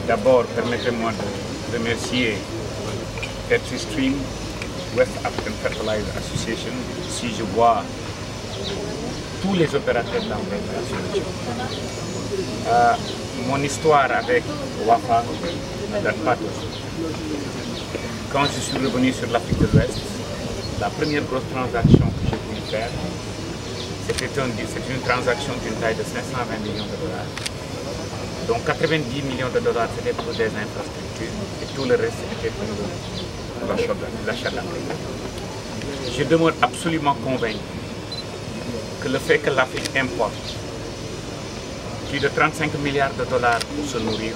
D'abord, permettez-moi de remercier Petri-Stream, West African Fertilizer Association. Si je vois tous les opérateurs d'engrais de la solution. Mon histoire avec Wafa ne date pas d'aujourd'hui. Quand je suis revenu sur l'Afrique de l'Ouest, la première grosse transaction que j'ai pu faire, c'était une transaction d'une taille de 520 millions de dollars. Donc 90 millions de dollars c'était pour des infrastructures et tout le reste était pour l'achat d'engrais. Je demeure absolument convaincu que le fait que l'Afrique importe plus de 35 milliards de dollars pour se nourrir,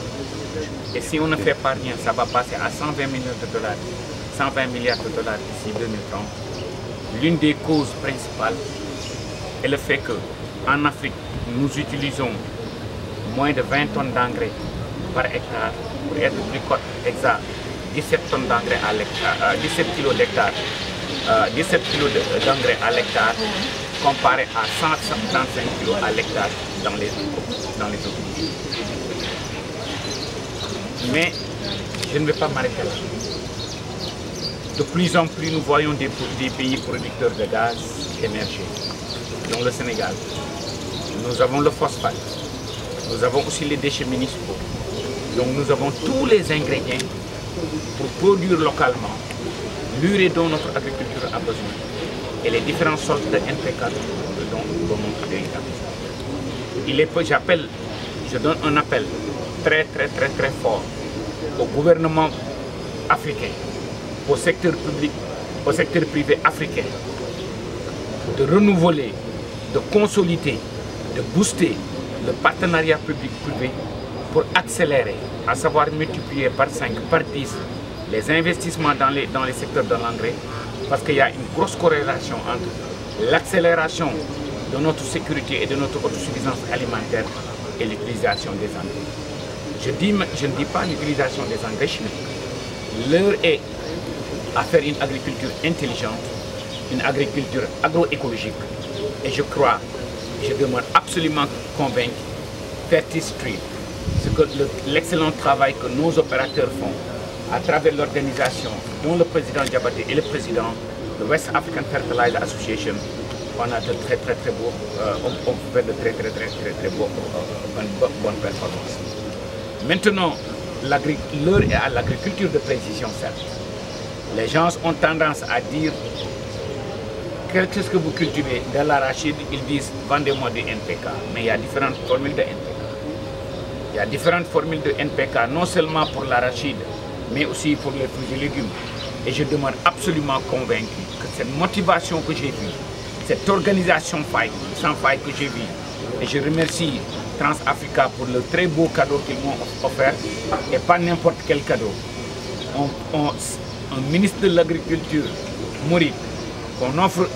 et si on ne fait pas rien, ça va passer à 120 millions de dollars, 120 milliards de dollars d'ici 2030. L'une des causes principales est le fait qu'en Afrique, nous utilisons moins de 20 tonnes d'engrais par hectare, pour être plus exact, 17 tonnes d'engrais à l'hectare, 17 kg d'hectare, 17 kg d'engrais à l'hectare, comparé à 135 kg à l'hectare dans les autres pays. Mais je ne vais pas m'arrêter là. De plus en plus, nous voyons des pays producteurs de gaz émerger, dont le Sénégal. Nous avons le phosphate, nous avons aussi les déchets municipaux. Donc nous avons tous les ingrédients pour produire localement l'urée dont notre agriculture a besoin et les différentes sortes de NPK dont notre pays a besoin. Je donne un appel très fort au gouvernement africain, au secteur public, au secteur privé africain, de renouveler, de consolider, de booster le partenariat public-privé pour accélérer, à savoir multiplier par 5, par 10 les investissements dans les secteurs de l'engrais, parce qu'il y a une grosse corrélation entre l'accélération de notre sécurité et de notre autosuffisance alimentaire et l'utilisation des engrais. Je ne dis pas l'utilisation des engrais chimiques. L'heure est à faire une agriculture intelligente, une agriculture agroécologique. Et je demeure absolument convaincu, Petri-Stream, l'excellent travail que nos opérateurs font à travers l'organisation dont le président Diabaté est le président de West African Fertilizer Association, on a de très beaux, on fait de très bonnes performances. Maintenant, l'heure est à l'agriculture de précision, certes. Les gens ont tendance à dire qu'est-ce que vous cultivez de l'arachide, ils disent vendez-moi du NPK. Mais il y a différentes formules de NPK. Il y a différentes formules de NPK, non seulement pour l'arachide, mais aussi pour les fruits et légumes. Et je demeure absolument convaincu que cette motivation que j'ai vue, cette organisation sans faille que j'ai vue, et je remercie Trans-Africa pour le très beau cadeau qu'ils m'ont offert, et pas n'importe quel cadeau. Un ministre de l'Agriculture, Mouride, qu'on offre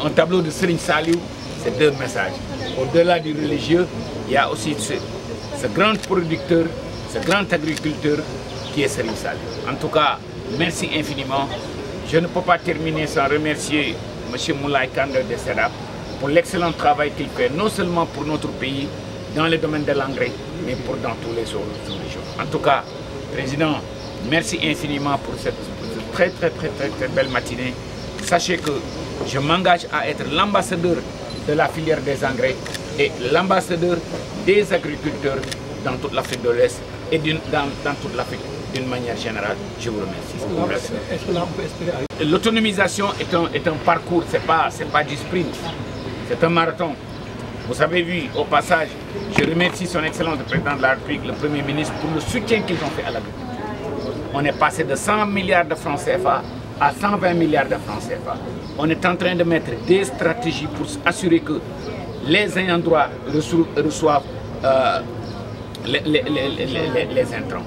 un tableau de Serigne Saliou, c'est deux messages. Au-delà du religieux, il y a aussi ce grand producteur, ce grand agriculteur qui est Serigne Saliou. En tout cas, merci infiniment. Je ne peux pas terminer sans remercier M. Moulay Kandé de SEDAP pour l'excellent travail qu'il fait, non seulement pour notre pays, dans le domaine de l'engrais, mais dans tous les autres régions. En tout cas, Président, merci infiniment pour cette très belle matinée. Sachez que je m'engage à être l'ambassadeur de la filière des engrais et l'ambassadeur des agriculteurs dans toute l'Afrique de l'Ouest et dans toute l'Afrique d'une manière générale. Je vous remercie. L'autonomisation est un parcours, ce n'est pas du sprint, c'est un marathon. Vous avez vu au passage, je remercie son Excellence le Président de la République, le Premier ministre, pour le soutien qu'ils ont fait à l'agriculture. On est passé de 100 milliards de francs CFA à 120 milliards de francs CFA. On est en train de mettre des stratégies pour assurer que les ayants droit reçoivent les intrants.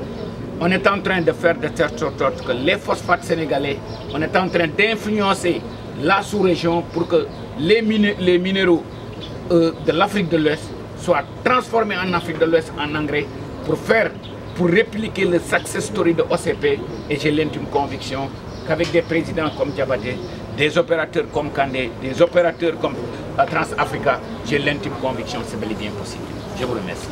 On est en train de faire de telle sorte que les phosphates sénégalais, on est en train d'influencer la sous-région pour que les minéraux de l'Afrique de l'Ouest soient transformés en Afrique de l'Ouest en engrais pour répliquer le success story de OCP. Et j'ai l'intime conviction qu'avec des présidents comme Diabaté, des opérateurs comme Kandé, des opérateurs comme Trans-Africa, j'ai l'intime conviction que c'est bel et bien possible. Je vous remercie.